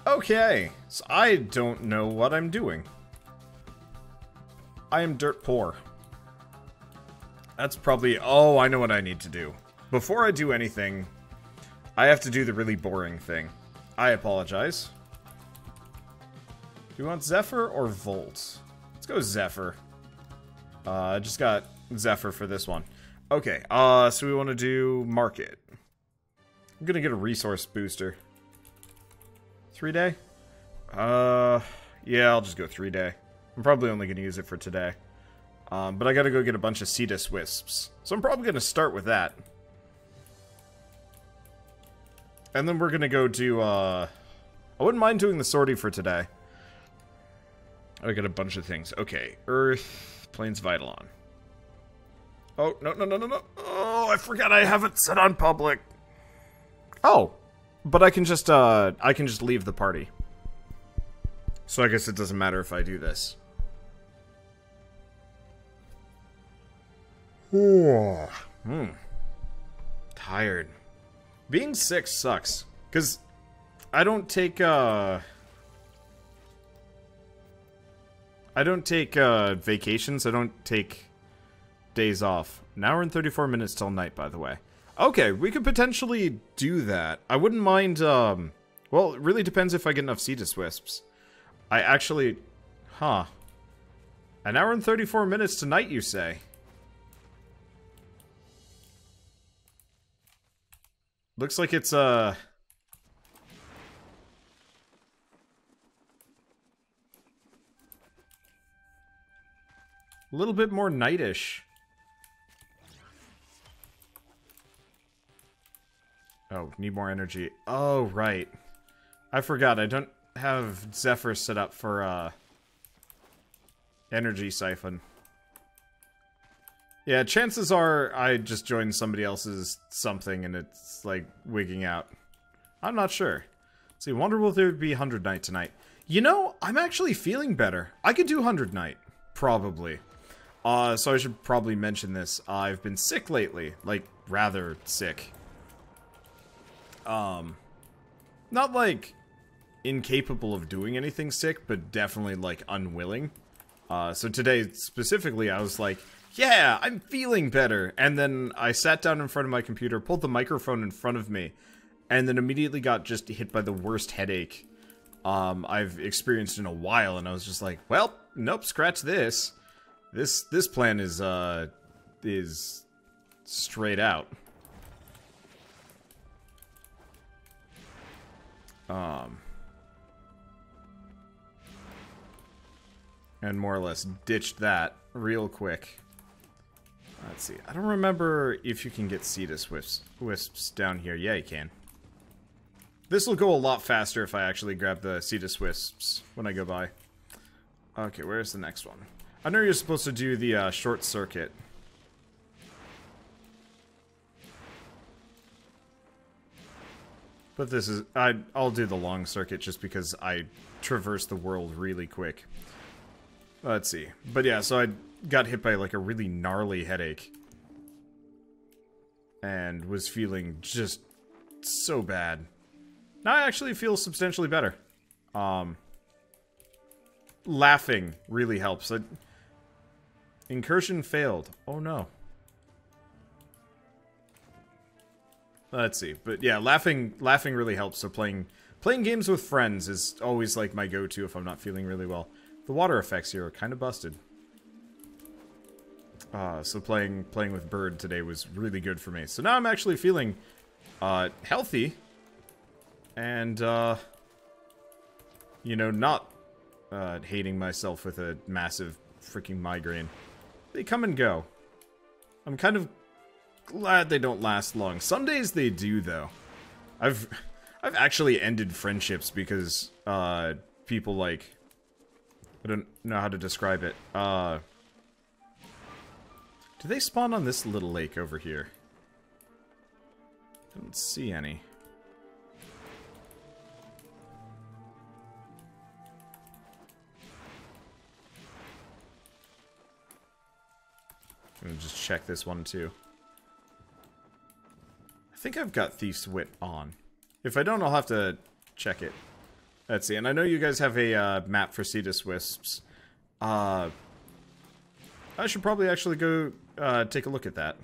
Okay, so I don't know what I'm doing. I am dirt poor. That's probably... Oh, I know what I need to do. Before I do anything, I have to do the really boring thing. I apologize. Do you want Zephyr or Volt? Let's go Zephyr. I just got Zephyr for this one. Okay, so we want to do Market. I'm gonna get a resource booster. 3-day? Yeah, I'll just go 3-day. I'm probably only gonna use it for today. But I gotta go get a bunch of Cetus Wisps. So I'm probably gonna start with that. And then we're gonna go do, I wouldn't mind doing the sortie for today. I got a bunch of things. Okay, Earth, Plains Vitalon. Oh, no. Oh, I forgot I have it set on public. Oh, but I can just leave the party. So I guess it doesn't matter if I do this. Tired. Being sick sucks. Because I don't take vacations. I don't take days off. An hour and 34 minutes till night, by the way. Okay, we could potentially do that. I wouldn't mind, well, it really depends if I get enough Cetus Wisps. I actually... Huh. An hour and 34 minutes to night, you say? Looks like it's, a little bit more nightish. Oh, need more energy. Oh, right. I forgot, I don't have Zephyr set up for, energy siphon. Yeah, chances are I just joined somebody else's something and it's, like, wigging out. I'm not sure. Let's see, wonder will there be 100 Night tonight. You know, I'm actually feeling better. I could do 100 Night. Probably. So I should probably mention this. I've been sick lately. Like, rather sick. Not, like, incapable of doing anything sick, but definitely, like, unwilling. So today, specifically, I was like... Yeah, I'm feeling better. And then I sat down in front of my computer, pulled the microphone in front of me, and then immediately got just hit by the worst headache I've experienced in a while. And I was just like, well, nope, scratch this. This plan is straight out. And more or less ditched that real quick. Let's see. I don't remember if you can get Cetus Wisps down here. Yeah, you can. This will go a lot faster if I actually grab the Cetus Wisps when I go by. Okay, where's the next one? I know you're supposed to do the short circuit. But this is... I'll do the long circuit just because I traverse the world really quick. Let's see. But yeah, so I got hit by like a really gnarly headache. And was feeling just so bad. Now I actually feel substantially better. Laughing really helps. Incursion failed. Oh no. Let's see. But yeah, laughing really helps. So playing games with friends is always like my go-to if I'm not feeling really well. The water effects here are kind of busted. So playing with Bird today was really good for me. So now I'm actually feeling healthy. And, you know, not hating myself with a massive freaking migraine. They come and go. I'm kind of glad they don't last long. Some days they do, though. I've actually ended friendships because people like... I don't know how to describe it. Do they spawn on this little lake over here? I don't see any. I'm gonna just check this one too. I think I've got Thief's Wit on. If I don't, I'll have to check it. Let's see, and I know you guys have a map for Cetus Wisps. I should probably actually go take a look at that.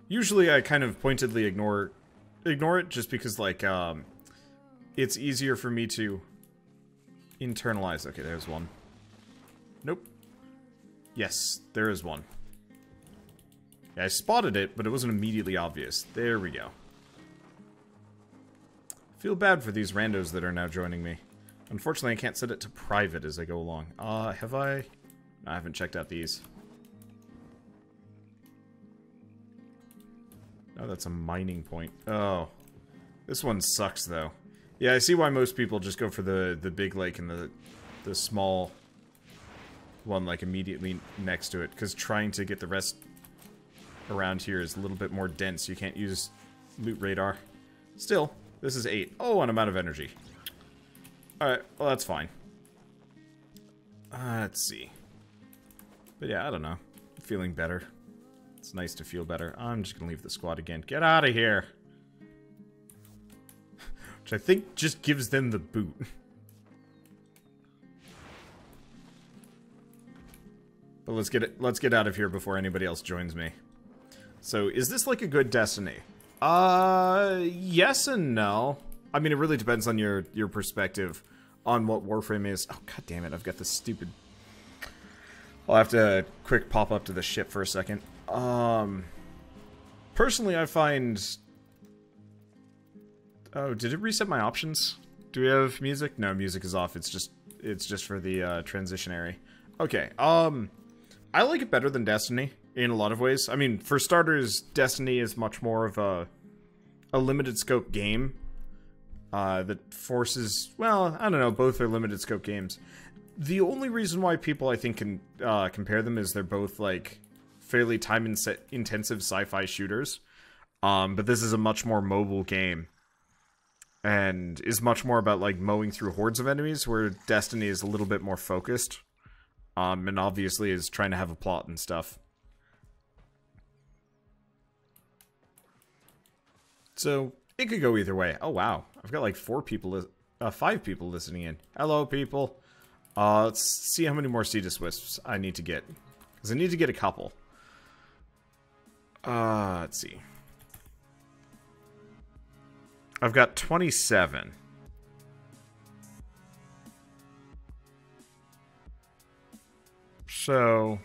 Usually I kind of pointedly ignore it just because, like, it's easier for me to internalize. Okay, there's one. Nope. Yes, there is one. Yeah, I spotted it, but it wasn't immediately obvious. There we go. Feel bad for these randos that are now joining me. Unfortunately, I can't set it to private as I go along. Have I? No, I haven't checked out these. Oh, that's a mining point. Oh. This one sucks, though. Yeah, I see why most people just go for the big lake and the small one, like, immediately next to it. Because trying to get the rest around here is a little bit more dense. You can't use loot radar. Still, this is 8. Oh, and I'm out of energy. Alright, well, that's fine. Let's see. But yeah, I don't know. I'm feeling better. It's nice to feel better. I'm just gonna leave the squad again. Get out of here! Which I think just gives them the boot. But let's get out of here before anybody else joins me. So, is this like a good Destiny? Yes and no. I mean, it really depends on your perspective on what Warframe is. Oh, god damn it, I've got this stupid... I'll have to quick pop up to the ship for a second. Personally, I find... Oh, did it reset my options? Do we have music? No, music is off. It's just for the transitionary. Okay, I like it better than Destiny in a lot of ways. I mean, for starters, Destiny is much more of a limited scope game that forces, well, I don't know, both are limited scope games. The only reason why people, I think, can compare them is they're both, like, fairly time-intensive sci-fi shooters. But this is a much more mobile game. And is much more about, like, mowing through hordes of enemies, where Destiny is a little bit more focused. And obviously is trying to have a plot and stuff. So, it could go either way. Oh, wow. I've got, like, 5 people listening in. Hello, people. Let's see how many more Cetus Wisps I need to get. Because I need to get a couple. Let's see. I've got 27. So...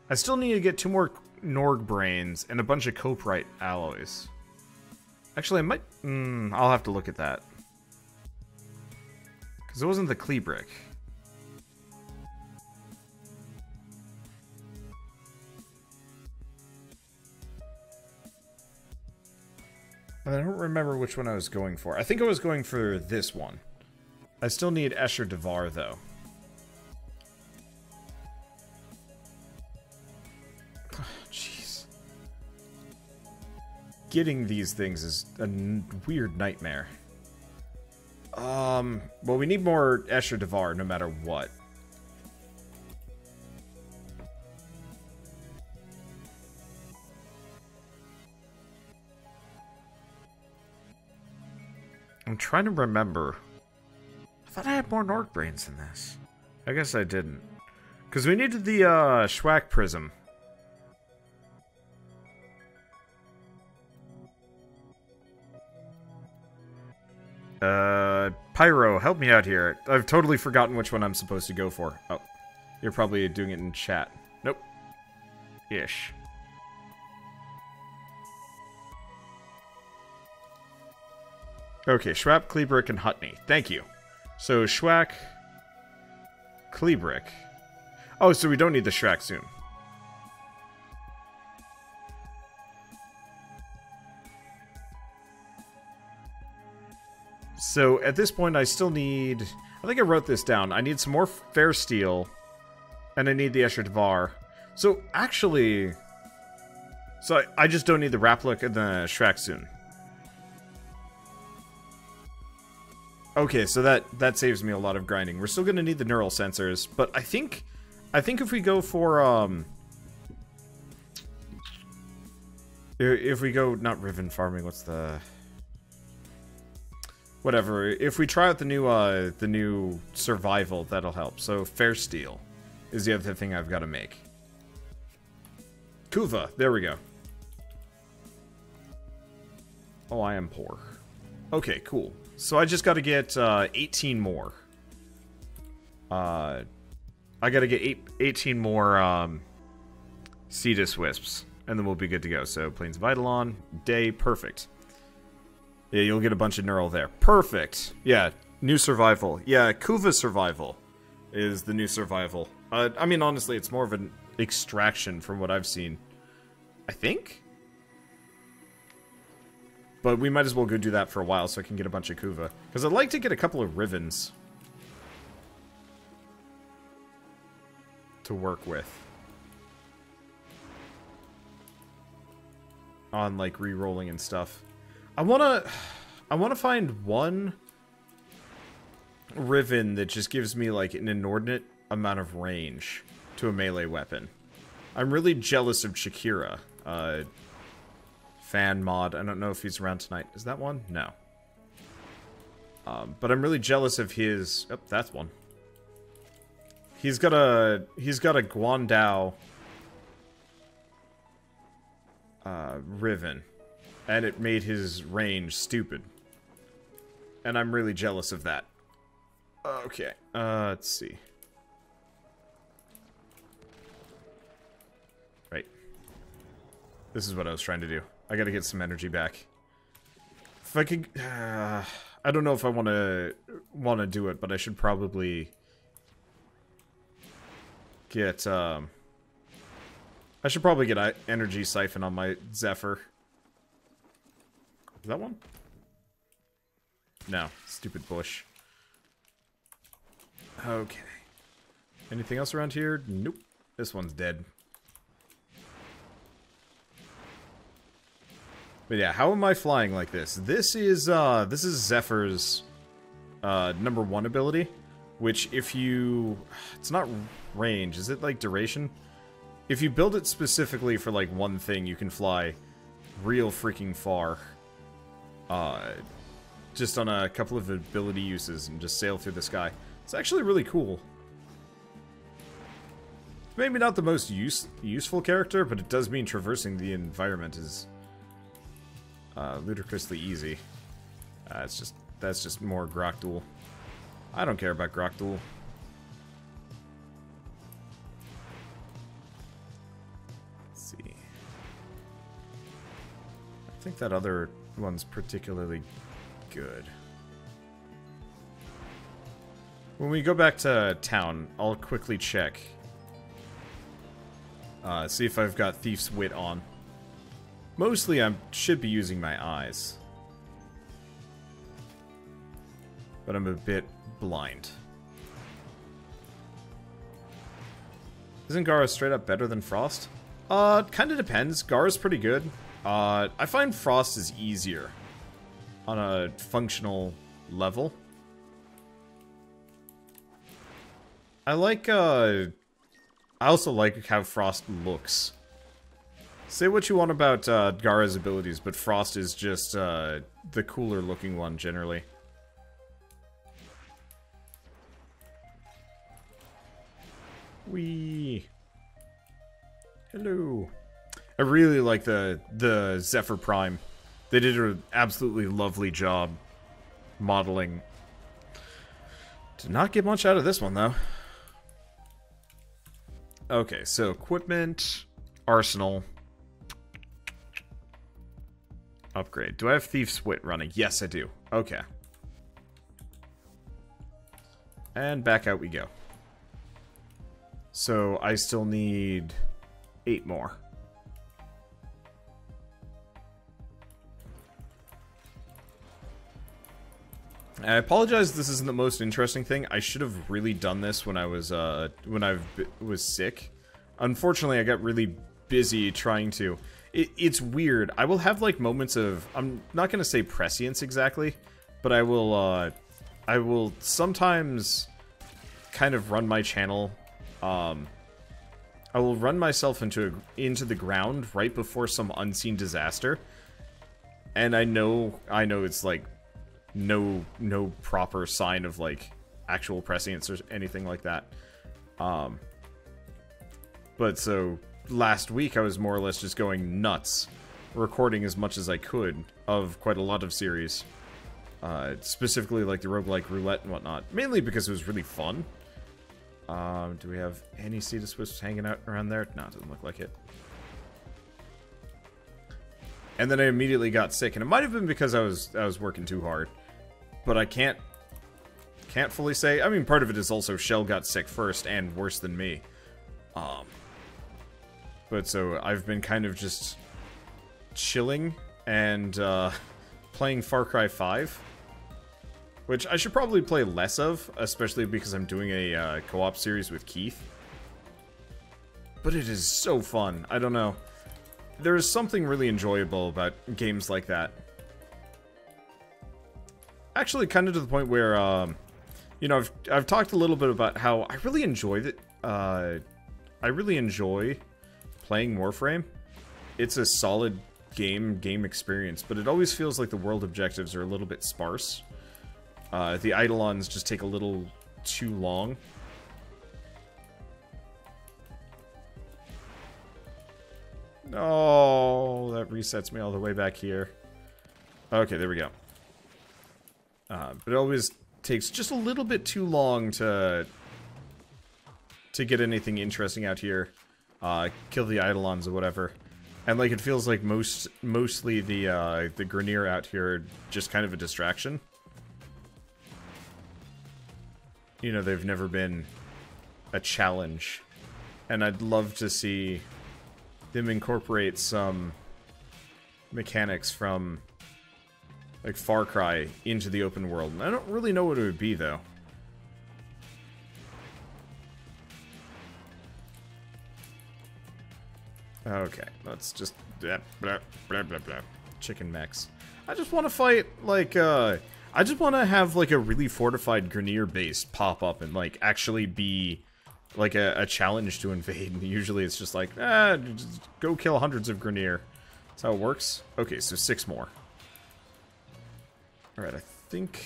I still need to get 2 more Norg brains and a bunch of cooperative alloys. Actually, I might... I'll have to look at that. Because it wasn't the Klee brick. I don't remember which one I was going for. I think I was going for this one. I still need Escher Devar, though. Jeez. Getting these things is a weird nightmare. Well, we need more Escher Devar no matter what. I'm trying to remember. I thought I had more Norg brains than this. I guess I didn't. Because we needed the, Schwack Prism. Pyro, help me out here. I've totally forgotten which one I'm supposed to go for. Oh, you're probably doing it in chat. Nope. Ish. Okay, Schwab, Kleebrick, and Hutney. Thank you. So, Schwack, Kleebrick. Oh, so we don't need the Schwack soon. So, at this point, I still need... I think I wrote this down. I need some more Fair Steel, and I need the Escher Devar. So, actually... So, I just don't need the Raplik and the Schwack soon. Okay, so that saves me a lot of grinding. We're still gonna need the neural sensors, but I think if we go for if we go not riven farming, what's the Whatever. If we try out the new survival, that'll help. So fair steel is the other thing I've got to make. Kuva, there we go. Oh, I am poor. Okay, cool. So I just got to get 18 more. I got to get 18 more Cetus Wisps, and then we'll be good to go. So Plains of Eidolon, Day, perfect. Yeah, you'll get a bunch of neural there. Perfect. Yeah, new survival. Yeah, Kuva survival is the new survival. I mean, honestly, it's more of an extraction from what I've seen. I think? But we might as well go do that for a while so I can get a bunch of Kuva. Because I'd like to get a couple of Rivens to work with. On, like, re-rolling and stuff. I wanna find one Riven that just gives me, like, an inordinate amount of range to a melee weapon. I'm really jealous of Shakira. Fan mod. I don't know if he's around tonight. Is that one? No. But I'm really jealous of his... Oh, that's one. He's got a Guandao Riven. And it made his range stupid. And I'm really jealous of that. Okay. Let's see. Right. This is what I was trying to do. I gotta get some energy back. If I could... I don't know if I want to do it, but I should probably get... I should probably get energy siphon on my Zephyr. Is that one? No. Stupid bush. Okay. Anything else around here? Nope. This one's dead. But yeah, how am I flying like this? This is Zephyr's #1 ability, which if you... It's not range, is it like duration? If you build it specifically for like one thing, you can fly real freaking far. Just on a couple of ability uses and just sail through the sky. It's actually really cool. Maybe not the most useful character, but it does mean traversing the environment is ludicrously easy. That's just more Grokdul. I don't care about Grokdul. Let's see. I think that other one's particularly good. When we go back to town, I'll quickly check. See if I've got Thief's Wit on. Mostly I should be using my eyes. But I'm a bit blind. Isn't Gara straight up better than Frost? Kinda depends. Gara's pretty good. I find Frost is easier on a functional level. I also like how Frost looks. Say what you want about Gara's abilities, but Frost is just the cooler looking one generally. Wee. Hello. I really like the Zephyr Prime. They did an absolutely lovely job modeling. Did not get much out of this one though. Okay, so equipment, arsenal, upgrade. Do I have Thief's Wit running? Yes, I do. Okay. And back out we go. So I still need 8 more. I apologize this isn't the most interesting thing. I should have really done this when I was sick. Unfortunately, I got really busy trying to... It's weird. I will have, like, moments of... I'm not going to say prescience exactly, but I will sometimes kind of run my channel... I will run myself into the ground right before some unseen disaster. And I know it's, like, no proper sign of, like, actual prescience or anything like that. But so, last week I was more or less just going nuts, recording as much as I could of quite a lot of series. Specifically, like, the roguelike roulette and whatnot. Mainly because it was really fun. Do we have any Cetus Wisps hanging out around there? No, it doesn't look like it. And then I immediately got sick, and it might have been because I was working too hard. But I can't fully say. I mean, part of it is also Shell got sick first, and worse than me. But so, I've been kind of just chilling and playing Far Cry 5. Which I should probably play less of, especially because I'm doing a co-op series with Keith. But it is so fun. I don't know. There is something really enjoyable about games like that. Actually, kind of to the point where, you know, I've talked a little bit about how I really enjoy that. I really enjoy playing Warframe. It's a solid game experience, but it always feels like the world objectives are a little bit sparse. The Eidolons just take a little too long. Oh, that resets me all the way back here. Okay, there we go. But it always takes just a little bit too long to get anything interesting out here. Kill the Eidolons or whatever. And like it feels like mostly the Grineer out here are just kind of a distraction. You know, they've never been a challenge. And I'd love to see them incorporate some mechanics from, like, Far Cry into the open world. And I don't really know what it would be, though. Okay, let's just... Blah, blah, blah, blah, blah. Chicken mechs. I just want to fight, like, I just want to have, like, a really fortified Grineer base pop up and, like, actually be, like, a challenge to invade. And usually it's just like, just go kill hundreds of Grineer. That's how it works. Okay, so 6 more. Alright, I think...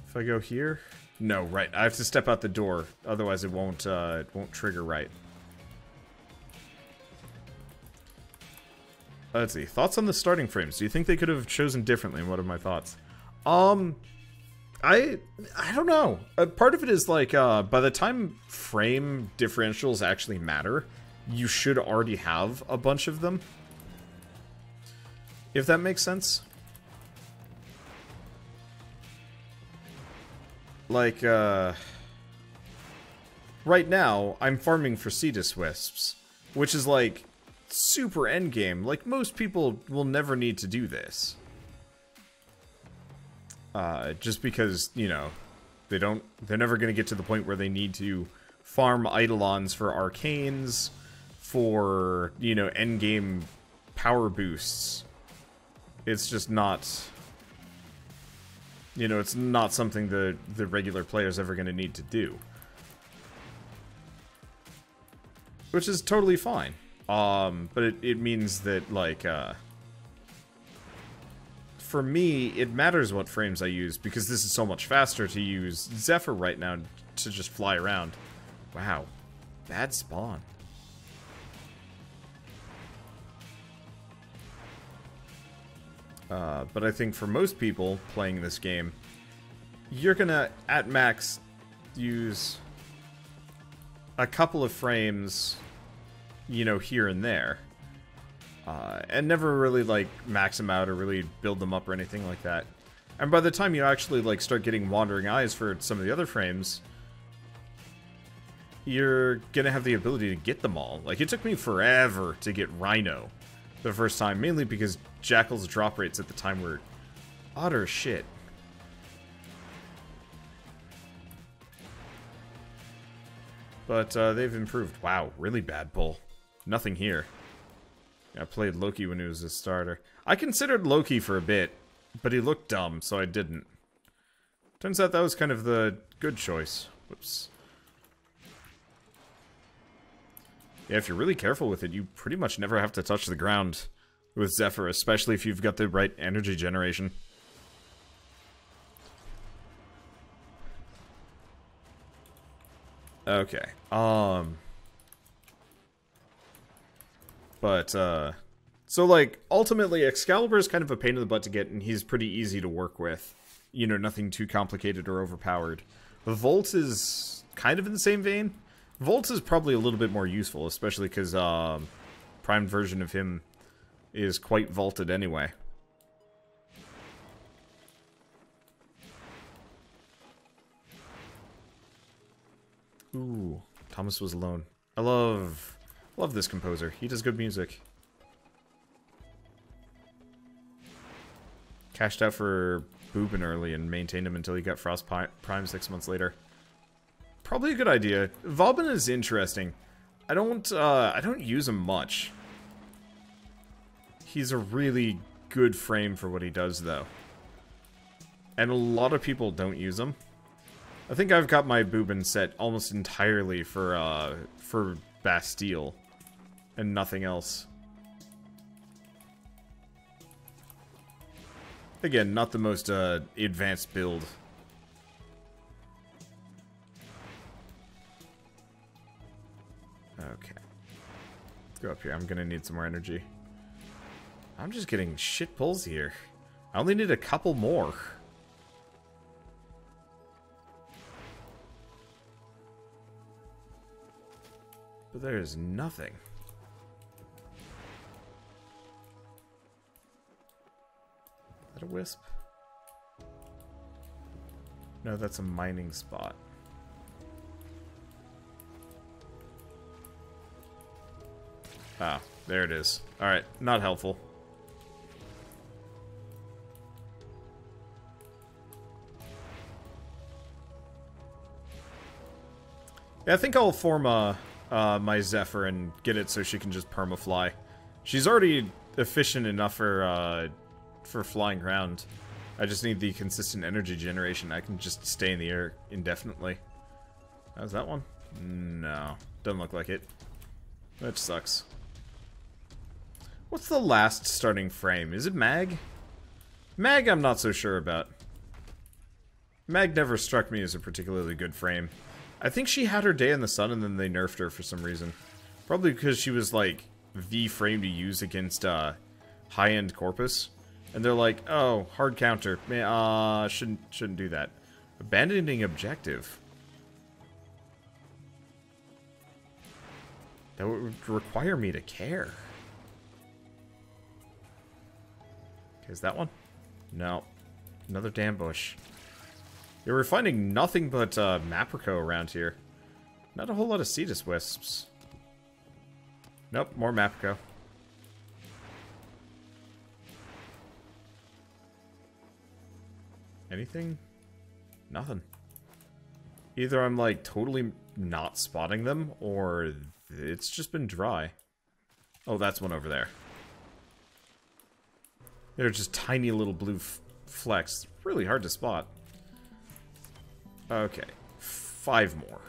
if I go here... No, right, I have to step out the door. Otherwise it won't trigger right. Let's see. Thoughts on the starting frames? Do you think they could have chosen differently? And what are my thoughts? I don't know. Part of it is like, by the time frame differentials actually matter, you should already have a bunch of them. If that makes sense. Like, right now, I'm farming for Cetus Wisps, which is like super endgame. Like, most people will never need to do this. Just because, you know, they're never going to get to the point where they need to farm Eidolons for arcanes, for, you know, endgame power boosts. It's just not, you know, it's not something the regular player's ever going to need to do. Which is totally fine. But it means that, like, for me, it matters what frames I use, because this is so much faster to use Zephyr right now to just fly around. Wow. Bad spawn. But I think for most people playing this game, you're gonna, at max, use a couple of frames, you know, here and there. And never really, like, max them out or really build them up or anything like that. And by the time you actually, like, start getting wandering eyes for some of the other frames, you're gonna have the ability to get them all. Like, it took me forever to get Rhino the first time, mainly because Jackal's drop rates at the time were utter shit. But, they've improved. Wow, really bad pull. Nothing here. I played Loki when he was a starter. I considered Loki for a bit, but he looked dumb, so I didn't. Turns out that was kind of the good choice. Whoops. Yeah, if you're really careful with it, you pretty much never have to touch the ground with Zephyr, especially if you've got the right energy generation. Okay. So, like, ultimately, Excalibur is kind of a pain in the butt to get, and he's pretty easy to work with. You know, nothing too complicated or overpowered. The Volt is kind of in the same vein. Volt is probably a little bit more useful, especially because, primed version of him is quite vaulted anyway. Ooh, Thomas was alone. I love this composer. He does good music. Cashed out for Boobin early and maintained him until he got Frost Prime 6 months later. Probably a good idea. Vauban is interesting. I don't use him much. He's a really good frame for what he does, though. And a lot of people don't use him. I think I've got my Boobin set almost entirely for Bastille. And nothing else. Again, not the most advanced build. Okay. Let's go up here. I'm gonna need some more energy. I'm just getting shit pulls here. I only need a couple more. But there's nothing. Is that a wisp? No, that's a mining spot. Ah, there it is. Alright, not helpful. Yeah, I think I'll form my Zephyr and get it so she can just permafly. She's already efficient enough for flying around. I just need the consistent energy generation. I can just stay in the air indefinitely. How's that one? No, doesn't look like it. That sucks. What's the last starting frame? Is it Mag? Mag I'm not so sure about. Mag never struck me as a particularly good frame. I think she had her day in the sun and then they nerfed her for some reason. Probably because she was like the frame to use against high-end Corpus. And they're like, oh, hard counter. Man, shouldn't do that. Abandoning objective. That would require me to care. Okay, is that one? No. Another damn bush. Yeah, we're finding nothing but Maprico around here. Not a whole lot of Cetus Wisps. Nope, more Maprico. Anything? Nothing. Either I'm like totally not spotting them, or it's just been dry. Oh, that's one over there. They're just tiny little blue flecks. Really hard to spot. Okay. 5 more.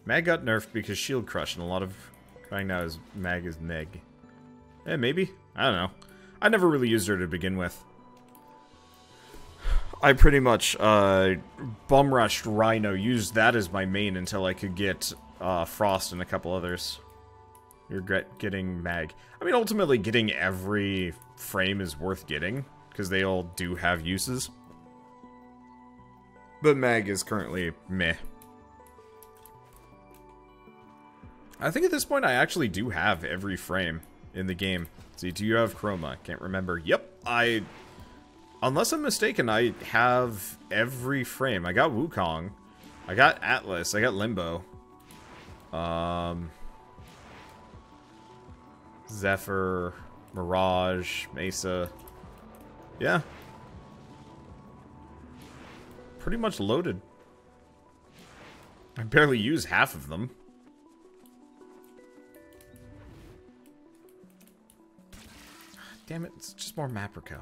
Mag got nerfed because Shield Crush, and a lot of crying now is Mag is Meg. Eh, maybe? I don't know. I never really used her to begin with. I pretty much bum rushed Rhino, used that as my main until I could get Frost and a couple others. Regret getting Mag. I mean, ultimately getting every frame is worth getting, because they all do have uses. But Mag is currently meh. I think at this point I actually do have every frame in the game. See, do you have Chroma? Can't remember. Yep, unless I'm mistaken, I have every frame. I got Wukong. I got Atlas. I got Limbo. Zephyr. Mirage. Mesa. Yeah. Pretty much loaded. I barely use half of them. Damn it, it's just more Maprico.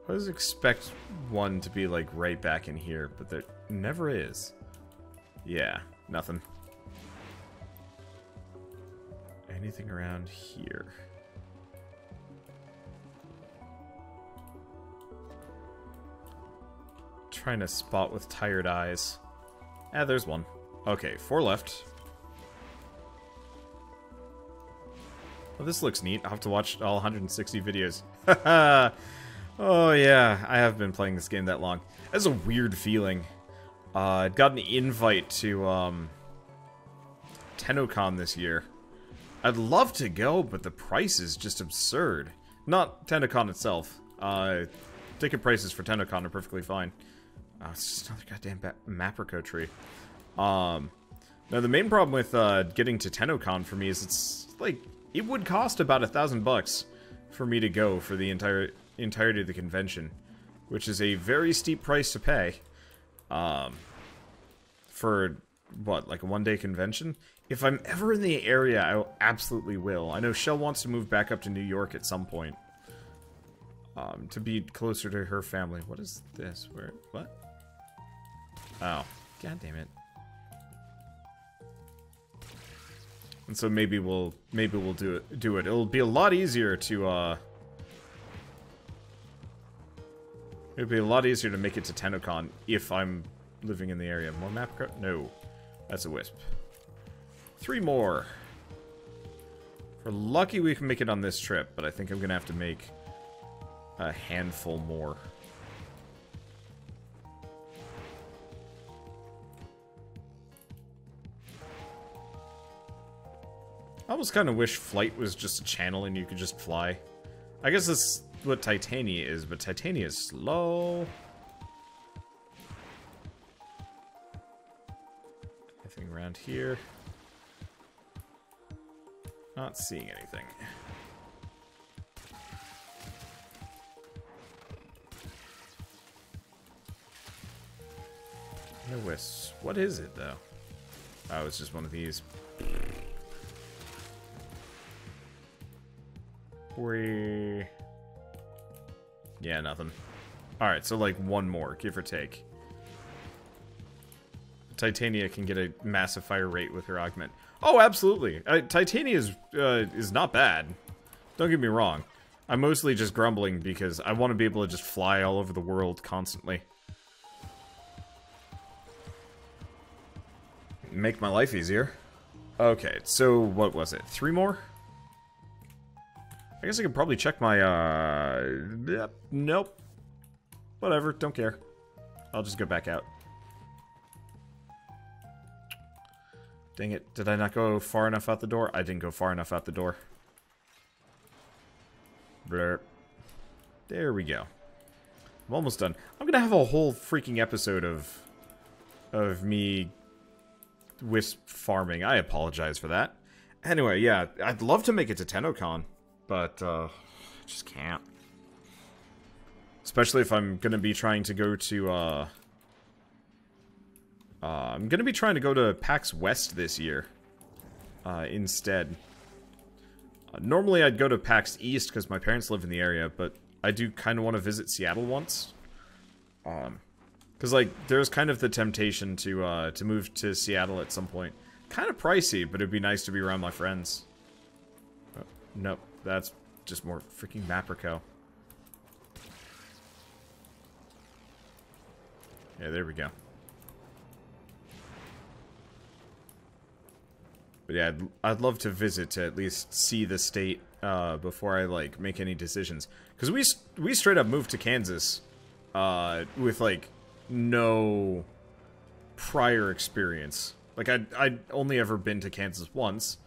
I always expect one to be, like, right back in here, but there never is. Yeah, nothing. Anything around here? Trying to spot with tired eyes. Ah, there's one. Okay, 4 left. Well, this looks neat. I'll have to watch all 160 videos. Oh, yeah. I have been playing this game that long. That's a weird feeling. I got an invite to, TennoCon this year. I'd love to go, but the price is just absurd. Not TennoCon itself. Ticket prices for TennoCon are perfectly fine. Oh, it's just another goddamn Maprico tree. Now, the main problem with, getting to TennoCon for me is it's, like, it would cost about $1,000 for me to go for the entirety of the convention, which is a very steep price to pay. For, what, like a one-day convention? If I'm ever in the area, I absolutely will. I know Shell wants to move back up to New York at some point. To be closer to her family. What is this? Where? What? Oh. God damn it. And so maybe we'll do it. It'll be a lot easier to it'll be a lot easier to make it to TennoCon if I'm living in the area. More map? No. That's a wisp. 3 more. If we're lucky we can make it on this trip, but I think I'm gonna have to make a handful more. I almost kind of wish flight was just a channel and you could just fly. I guess that's what Titania is, but Titania is slow. Anything around here? Not seeing anything. No wisps. What is it, though? Oh, it's just one of these. Yeah, nothing. Alright, so like one more, give or take. Titania can get a massive fire rate with her augment. Oh, absolutely. Titania is not bad. Don't get me wrong. I'm mostly just grumbling because I want to be able to just fly all over the world constantly. Make my life easier. Okay, so what was it? 3 more? I guess I could probably check my, yep, nope. Whatever, don't care. I'll just go back out. Dang it, did I not go far enough out the door? I didn't go far enough out the door. Blur. There we go. I'm almost done. I'm gonna have a whole freaking episode of me wisp farming. I apologize for that. Anyway, yeah, I'd love to make it to TennoCon, but I just can't. Especially if I'm gonna be trying to go to I'm gonna be trying to go to PAX West this year instead. Normally I'd go to PAX East because my parents live in the area, but I do kind of want to visit Seattle once. Because, like, there's kind of the temptation to move to Seattle at some point. Kind of pricey, but it'd be nice to be around my friends. Nope, that's just more freaking Maprico. Yeah, there we go. But yeah, I'd love to visit to at least see the state before I, like, make any decisions. Because we straight up moved to Kansas with, like, no prior experience. Like, I'd only ever been to Kansas once.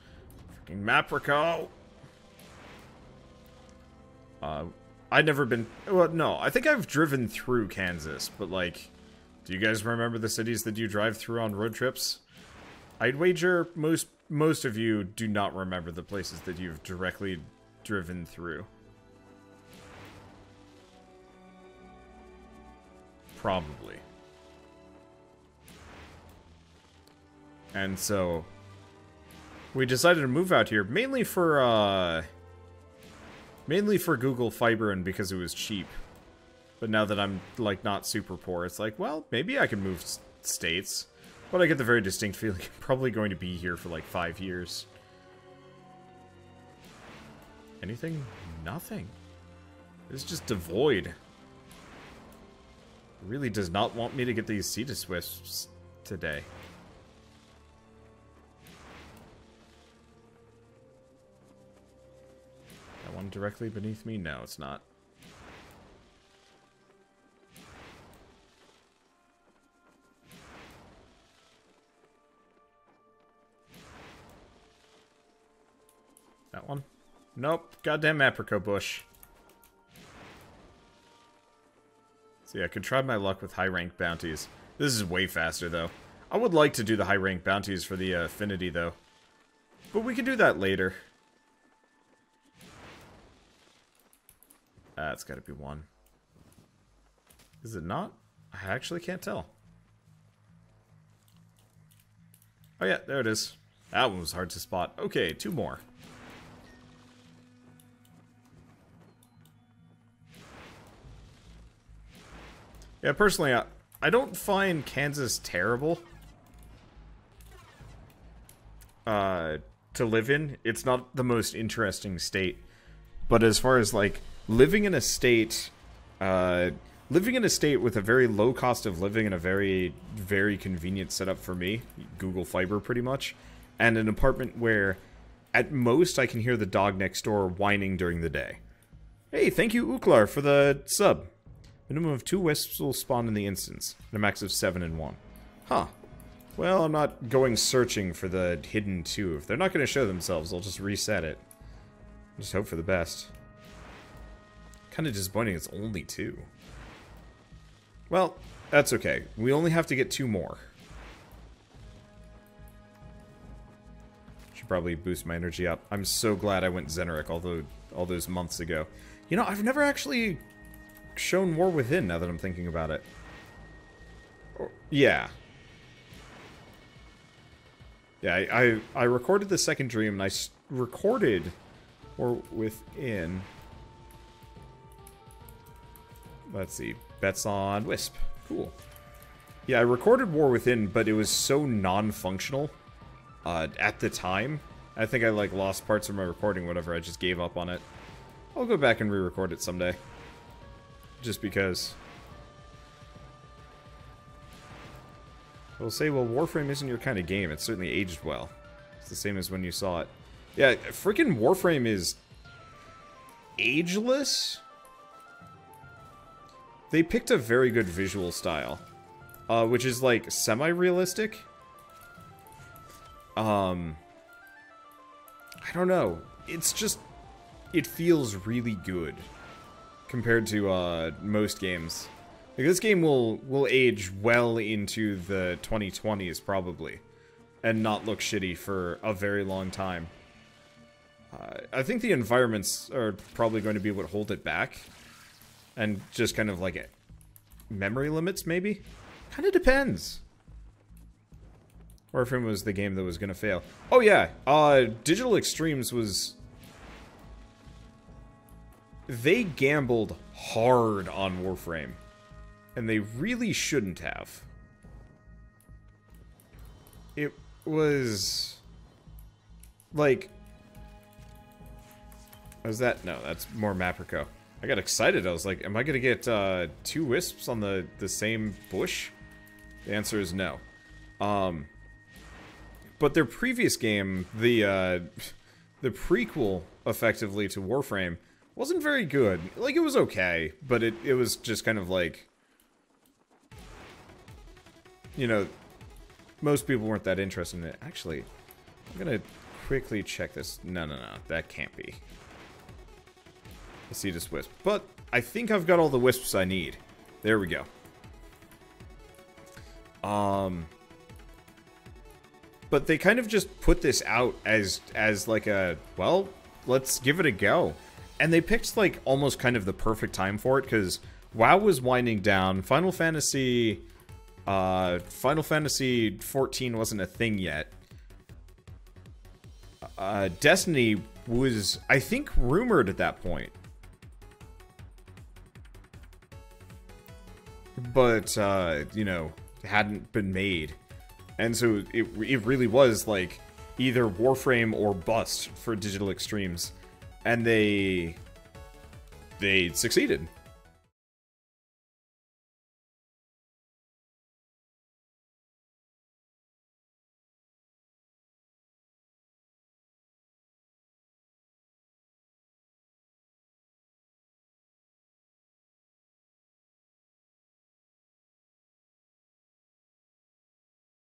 Freaking Maprico! I'd never been... Well, no, I think I've driven through Kansas, but, like... Do you guys remember the cities that you drive through on road trips? I'd wager most of you do not remember the places that you've directly driven through. Probably. And so we decided to move out here mainly for Google Fiber and because it was cheap. But now that I'm, like, not super poor, it's like, well, maybe I can move states. But I get the very distinct feeling I'm probably going to be here for, like, 5 years. Anything? Nothing. It's just devoid. It really does not want me to get these Cetus Wisps today. That one directly beneath me? No, it's not. That one? Nope. Goddamn apricot bush. See, I could try my luck with high rank bounties. This is way faster, though. I would like to do the high rank bounties for the affinity, though. But we can do that later. It's gotta be one. Is it not? I actually can't tell. Oh yeah, there it is. That one was hard to spot. Okay, 2 more. Yeah, personally, I don't find Kansas terrible to live in. It's not the most interesting state. But as far as, like, living in a state with a very low cost of living and a very, very convenient setup for me, Google Fiber pretty much, and an apartment where, at most, I can hear the dog next door whining during the day. Hey, thank you, Uklar, for the sub. Minimum of 2 wisps will spawn in the instance, and a max of 7 in 1. Huh. Well, I'm not going searching for the hidden 2. If they're not going to show themselves, I'll just reset it. Just hope for the best. Kind of disappointing it's only 2. Well, that's okay. We only have to get 2 more. Should probably boost my energy up. I'm so glad I went Xeneric all those months ago. You know, I've never actually shown War Within, now that I'm thinking about it. Yeah. Yeah, I recorded the second dream, and I recorded War Within. Let's see. Bets on Wisp. Cool. Yeah, I recorded War Within, but it was so non-functional at the time. I think I, like, lost parts of my recording, whatever. I just gave up on it. I'll go back and re-record it someday. Just because. I'll say, well, Warframe isn't your kind of game. It's certainly aged well. It's the same as when you saw it. Yeah, freaking Warframe is ageless. They picked a very good visual style, which is, like, semi-realistic. I don't know. It's just, it feels really good compared to most games. Like, this game will age well into the 2020s probably, and not look shitty for a very long time. I think the environments are probably going to be what hold it back, and just kind of like memory limits maybe. Kind of depends. Warframe was the game that was gonna fail. Oh yeah, Digital Extremes was. They gambled hard on Warframe. And they really shouldn't have. It was... like... was that? No, that's more Maprico. I got excited. I was like, am I going to get 2 wisps on the same bush? The answer is no. But their previous game, the prequel, effectively, to Warframe, wasn't very good. Like, it was okay, but it was just kind of like... you know, most people weren't that interested in it. Actually, I'm gonna quickly check this. No, that can't be. I see this wisp. But I think I've got all the wisps I need. There we go. But they kind of just put this out as like a, well, let's give it a go. And they picked, like, almost kind of the perfect time for it, because WoW was winding down. Final Fantasy 14 wasn't a thing yet. Destiny was, I think, rumored at that point. but, you know, hadn't been made. And so it really was, like, either Warframe or bust for Digital Extremes. And they succeeded.